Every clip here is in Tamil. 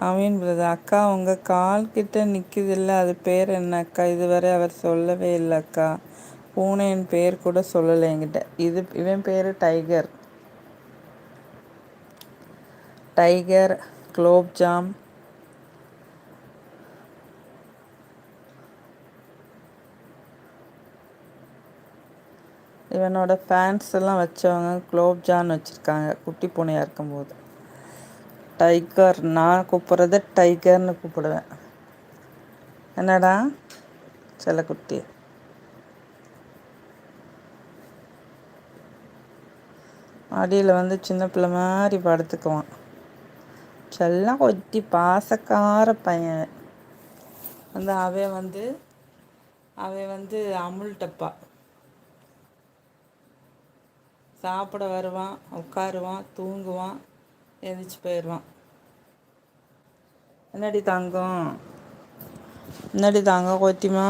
அமீன் பிரதர், அக்கா உங்க கால் கிட்ட நிக்குதுல்ல, அது பேர் என்ன அக்கா? இதுவரை அவர் சொல்லவே இல்லை அக்கா. பூனையின் பேர் கூட சொல்லலை என்கிட்ட. இவன் பேர் டைகர். டைகர், குலோப்ஜாம். இவனோட ஃபேன்ஸ் எல்லாம் வச்சவங்க குலோப்ஜான் வச்சுருக்காங்க குட்டி பூனையாக இருக்கும்போது. டைகர், நான் கூப்பிட்றத டைகர்னு கூப்பிடுவேன். என்னடா செல்லக்குட்டி? அடியில் வந்து சின்ன பிள்ளை மாதிரி படுத்துக்குவான். செல்லம் கொத்தி பாசக்கார பையன். அவன் வந்து அமுல் டப்பா. சாப்பிட வருவான், உட்காருவான், தூங்குவான், எந்திரிச்சு போயிடுவான். என்னடி தாங்கம் கொத்திமா?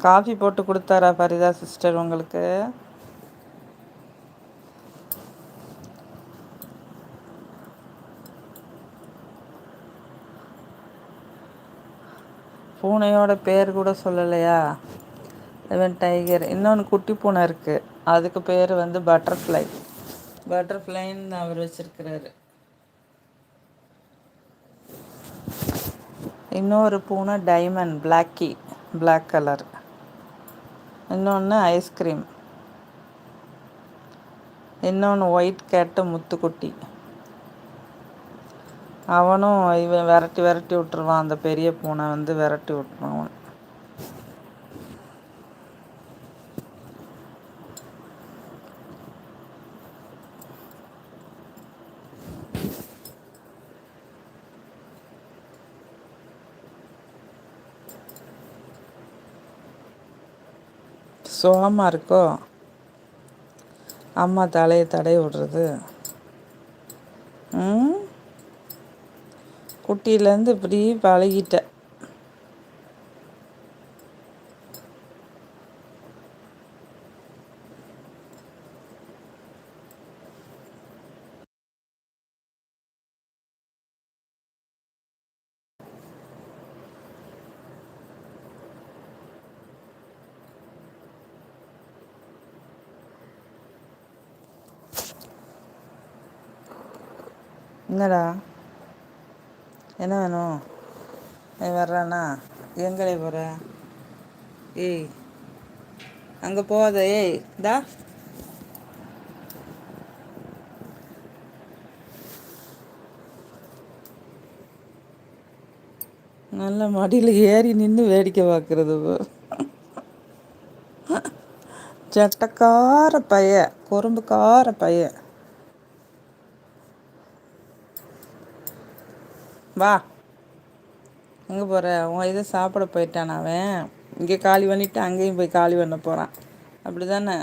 காஃபி போட்டு கொடுத்தாரா ஃபரிதா சிஸ்டர் உங்களுக்கு? பூனையோட பேர் கூட சொல்லலையா? இவன் டைகர். இன்னொன்று குட்டி பூனை இருக்குது, அதுக்கு பேர் வந்து பட்டர்ஃப்ளை. பட்டர்ஃப்ளைன்னு அவர் வச்சிருக்கிறாரு. இன்னொரு பூனை டைமண்ட், பிளாக் கலர். இன்னொன்று ஐஸ்கிரீம். இன்னொன்று ஒயிட் கேட்டு முத்துக்குட்டி. அவனும் இவன் விரட்டி விட்டுருவான். அந்த பெரிய பூனை வந்து விரட்டி விட்டுருவான். சோகமாக இருக்கோ? அம்மா தலையை தடவி விடுறது. குட்டியிலேருந்து இப்படி பழகிட்ட. என்னடா, என்ன வேணும்? நீ வர்றானா? எங்கே போகிற? ஏய், அங்கே போகாத. ஏய் தா, நல்ல மடியில் ஏறி நின்று வேடிக்கை பார்க்குறது. சட்டக்கார பைய, குறும்புக்கார பைய. வா, எங்கே போகிற? உன் இதை சாப்பிட போயிட்டான் அவன். இங்கே காலி பண்ணிவிட்டு அங்கேயும் போய் காலி பண்ண போகிறான். அப்படி தானே?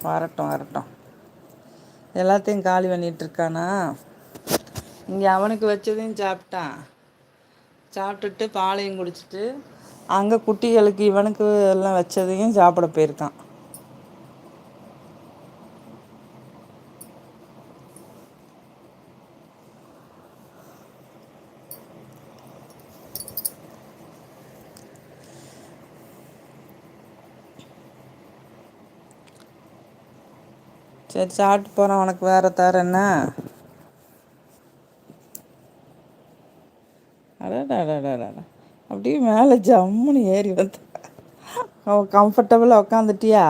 வரட்டும். எல்லாத்தையும் காலி பண்ணிகிட்ருக்கானா? இங்கே அவனுக்கு வச்சதையும் சாப்பிட்டுட்டு பாலையும் குடிச்சிட்டு அங்கே குட்டிகளுக்கு இவனுக்கு எல்லாம் வச்சதையும் சாப்பிட போயிருக்கான். சரி, சாப்பிட்டு போகிறான். உனக்கு வேறு தர என்ன? அடடா, அப்படியே மேலே ஜம்முன்னு ஏறி வந்து கம்ஃபர்டபுளாக உக்காந்துட்டியா?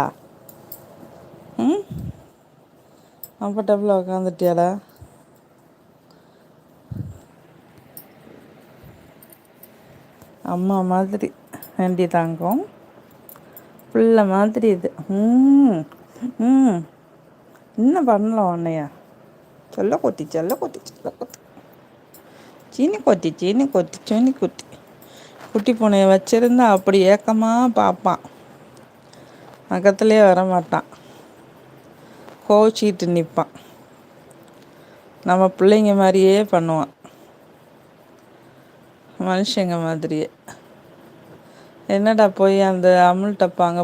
கம்ஃபர்டபுளாக உக்காந்துட்டியாடா? அம்மா மாதிரி வேண்டி தாங்கும், பிள்ளை மாதிரி இது. இன்னும் பண்ணலாம் உன்னையா? சொல்ல கொத்தி சீனி கொத்தி. குட்டி பூனையை வச்சிருந்தா அப்படி ஏக்கமாக பார்ப்பான், பக்கத்துலேயே வரமாட்டான், கோச்சிக்கிட்டு நிற்பான். நம்ம பிள்ளைங்க மாதிரியே பண்ணுவான், மனுஷங்க மாதிரியே. என்னடா போய் அந்த அமுல் டப்பாங்க